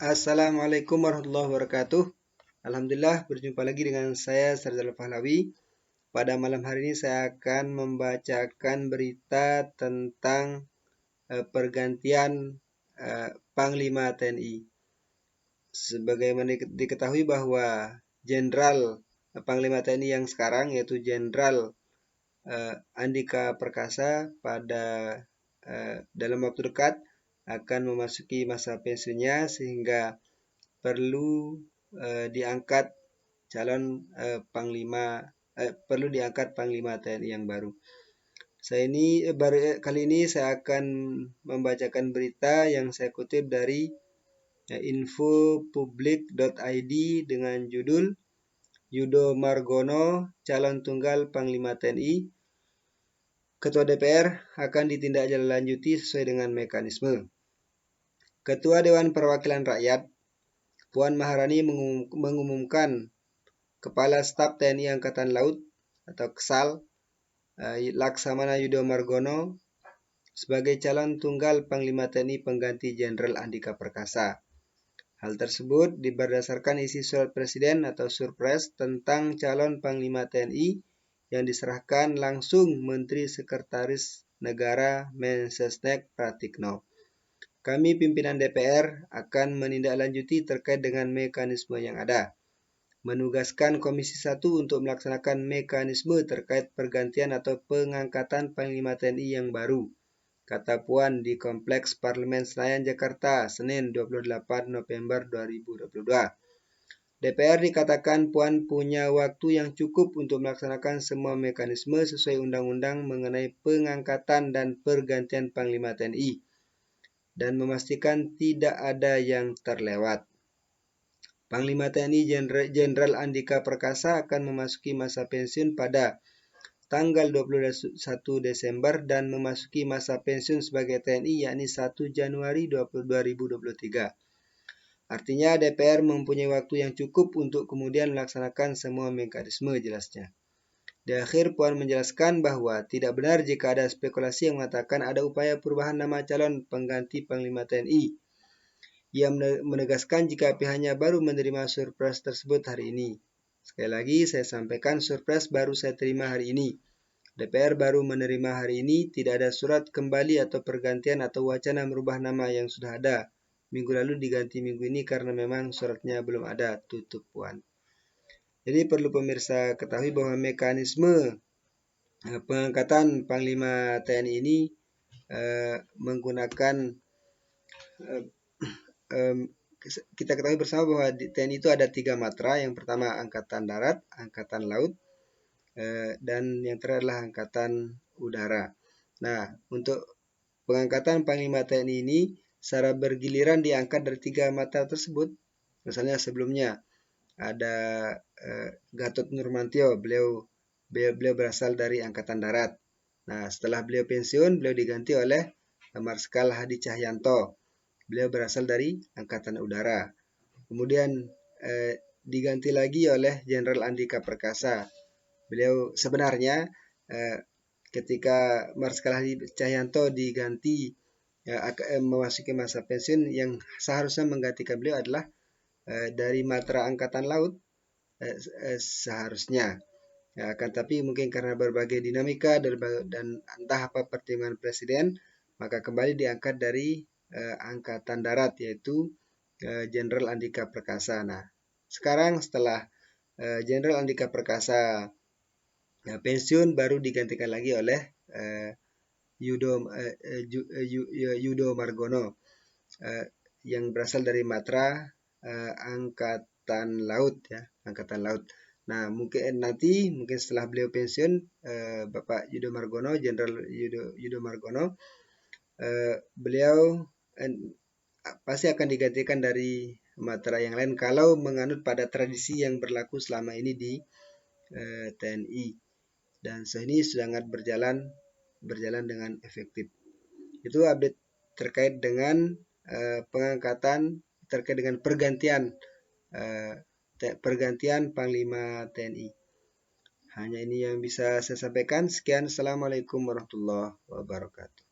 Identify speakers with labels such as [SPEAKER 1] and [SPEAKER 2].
[SPEAKER 1] Assalamualaikum warahmatullahi wabarakatuh. Alhamdulillah berjumpa lagi dengan saya Sardal Pahlawi. Pada malam hari ini saya akan membacakan berita tentang pergantian Panglima TNI. Sebagaimana diketahui bahwa Jenderal Panglima TNI yang sekarang yaitu Jenderal Andika Perkasa pada dalam waktu dekat akan memasuki masa pensiunnya sehingga perlu diangkat Panglima TNI yang baru. Kali ini saya akan membacakan berita yang saya kutip dari infopublik.id dengan judul Yudo Margono calon tunggal Panglima TNI. Ketua DPR akan ditindaklanjuti sesuai dengan mekanisme. Ketua Dewan Perwakilan Rakyat Puan Maharani mengumumkan Kepala Staf TNI Angkatan Laut atau KSAL Laksamana Yudo Margono sebagai calon tunggal Panglima TNI pengganti Jenderal Andika Perkasa. Hal tersebut berdasarkan isi surat Presiden atau Surpres tentang calon Panglima TNI yang diserahkan langsung Menteri Sekretaris Negara Mensesnek Pratikno. Kami pimpinan DPR akan menindaklanjuti terkait dengan mekanisme yang ada. Menugaskan Komisi 1 untuk melaksanakan mekanisme terkait pergantian atau pengangkatan Panglima TNI yang baru, kata Puan di Kompleks Parlemen Senayan, Jakarta, Senin 28 November 2022. DPR dikatakan Puan punya waktu yang cukup untuk melaksanakan semua mekanisme sesuai undang-undang mengenai pengangkatan dan pergantian Panglima TNI dan memastikan tidak ada yang terlewat. Panglima TNI Jenderal Andika Perkasa akan memasuki masa pensiun pada tanggal 21 Desember dan memasuki masa pensiun sebagai TNI yakni 1 Januari 2023. Artinya DPR mempunyai waktu yang cukup untuk kemudian melaksanakan semua mekanisme, jelasnya. Di akhir Puan menjelaskan bahwa tidak benar jika ada spekulasi yang mengatakan ada upaya perubahan nama calon pengganti Panglima TNI. Ia menegaskan jika pihaknya baru menerima surprise tersebut hari ini. Sekali lagi saya sampaikan surprise baru saya terima hari ini. DPR baru menerima hari ini, tidak ada surat kembali atau pergantian atau wacana merubah nama yang sudah ada. Minggu lalu diganti minggu ini karena memang suratnya belum ada, tutup Puan. Jadi perlu pemirsa ketahui bahwa mekanisme pengangkatan Panglima TNI ini menggunakan kita ketahui bersama bahwa di TNI itu ada 3 matra. Yang pertama Angkatan Darat, Angkatan Laut, dan yang terakhir adalah Angkatan Udara. Nah, untuk pengangkatan Panglima TNI ini secara bergiliran diangkat dari 3 matra tersebut. Misalnya sebelumnya ada Gatot Nurmantio, beliau berasal dari Angkatan Darat. Nah, setelah beliau pensiun, beliau diganti oleh Marskal Hadi Cahyanto. Beliau berasal dari Angkatan Udara. Kemudian diganti lagi oleh Jenderal Andika Perkasa. Beliau sebenarnya ketika Marskal Hadi Cahyanto diganti memasuki masa pensiun, yang seharusnya menggantikan beliau adalah dari matra Angkatan Laut seharusnya. Akan tapi mungkin karena berbagai dinamika dan entah apa pertimbangan Presiden, maka kembali diangkat dari Angkatan Darat yaitu Jenderal Andika Perkasa. Nah, sekarang setelah Jenderal Andika Perkasa pensiun baru digantikan lagi oleh Yudo Margono yang berasal dari matra Angkatan Laut ya, Angkatan Laut. Nah, mungkin setelah beliau pensiun Bapak Yudo Margono, Jenderal Yudo Margono, beliau pasti akan digantikan dari matra yang lain kalau menganut pada tradisi yang berlaku selama ini di TNI. Dan ini sangat berjalan dengan efektif. Itu update terkait dengan pengangkatan, terkait dengan pergantian Panglima TNI. Hanya ini yang bisa saya sampaikan. Sekian, Assalamualaikum warahmatullahi wabarakatuh.